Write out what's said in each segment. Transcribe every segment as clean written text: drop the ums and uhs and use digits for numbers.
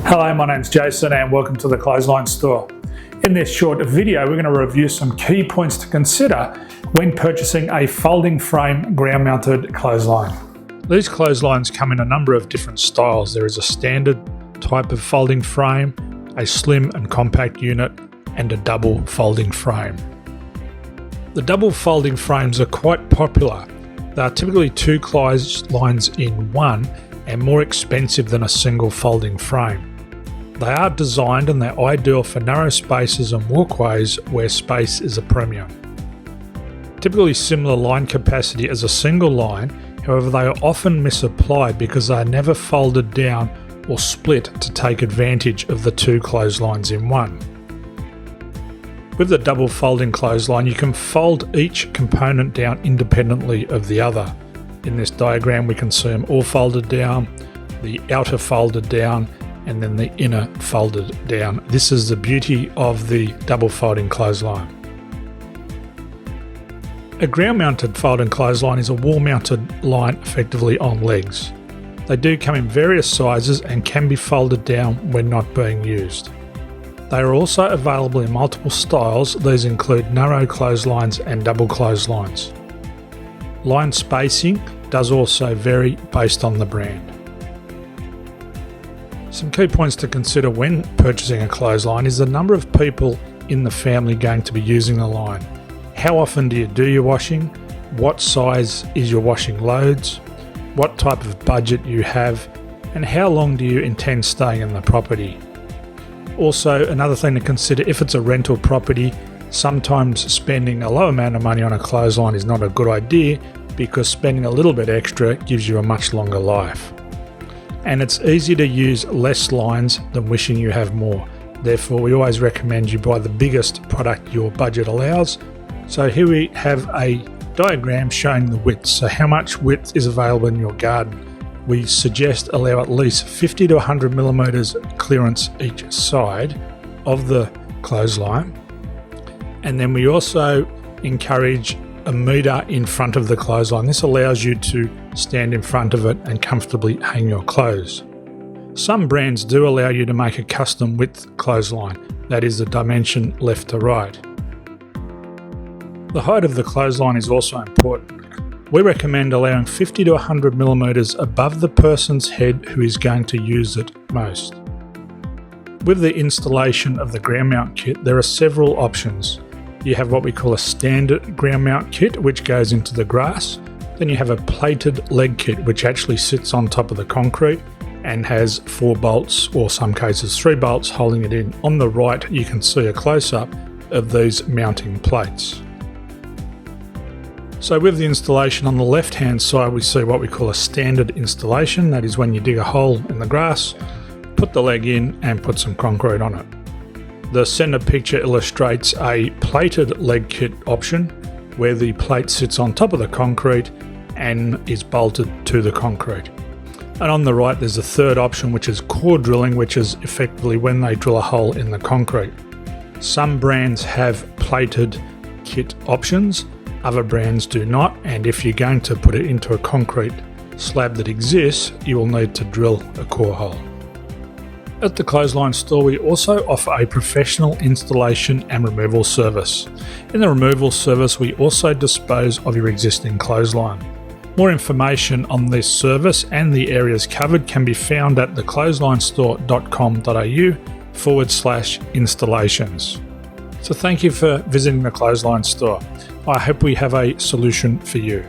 Hello, my name's Jason and welcome to the Clothesline store. In this short video, we're going to review some key points to consider when purchasing a folding frame ground mounted clothesline. These clotheslines come in a number of different styles. There is a standard type of folding frame, a slim and compact unit, and a double folding frame. The double folding frames are quite popular. They are typically two clotheslines in one and more expensive than a single folding frame. They are designed and they're ideal for narrow spaces and walkways where space is a premium. Typically similar line capacity as a single line, however they are often misapplied because they are never folded down or split to take advantage of the two clotheslines in one. With the double folding clothesline, you can fold each component down independently of the other. In this diagram we can see them all folded down, the outer folded down, and then the inner folded down. This is the beauty of the double folding clothesline. A ground mounted folding clothesline is a wall mounted line effectively on legs. They do come in various sizes and can be folded down when not being used. They are also available in multiple styles. These include narrow clotheslines and double clotheslines. Line spacing does also vary based on the brand. Some key points to consider when purchasing a clothesline is the number of people in the family going to be using the line. How often do you do your washing? What size is your washing loads? What type of budget you have? And how long do you intend staying in the property? Also, another thing to consider, if it's a rental property, sometimes spending a low amount of money on a clothesline is not a good idea because spending a little bit extra gives you a much longer life. And it's easy to use less lines than wishing you have more. Therefore, we always recommend you buy the biggest product your budget allows. So here we have a diagram showing the width. So how much width is available in your garden? We suggest allow at least 50 to 100 millimeters clearance each side of the clothesline. And then we also encourage a metre in front of the clothesline. This allows you to stand in front of it and comfortably hang your clothes. Some brands do allow you to make a custom width clothesline, that is the dimension left to right. The height of the clothesline is also important. We recommend allowing 50 to 100 millimeters above the person's head who is going to use it most. With the installation of the ground mount kit, there are several options. You have what we call a standard ground mount kit, which goes into the grass. Then you have a plated leg kit, which actually sits on top of the concrete and has 4 bolts, or some cases 3 bolts, holding it in. On the right, you can see a close-up of these mounting plates. So with the installation on the left-hand side, we see what we call a standard installation. That is when you dig a hole in the grass, put the leg in and put some concrete on it. The center picture illustrates a plated leg kit option where the plate sits on top of the concrete and is bolted to the concrete. And on the right there's a third option, which is core drilling, which is effectively when they drill a hole in the concrete. Some brands have plated kit options, other brands do not, and if you're going to put it into a concrete slab that exists, you will need to drill a core hole. At the Clothesline store, we also offer a professional installation and removal service. In the removal service, we also dispose of your existing clothesline. More information on this service and the areas covered can be found at theclotheslinestore.com.au/installations. So thank you for visiting the Clothesline store. I hope we have a solution for you.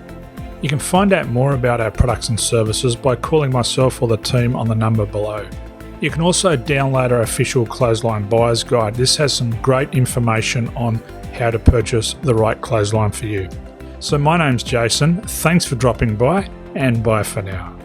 You can find out more about our products and services by calling myself or the team on the number below. You can also download our official Clothesline Buyer's Guide. This has some great information on how to purchase the right clothesline for you. So my name's Jason, thanks for dropping by, and bye for now.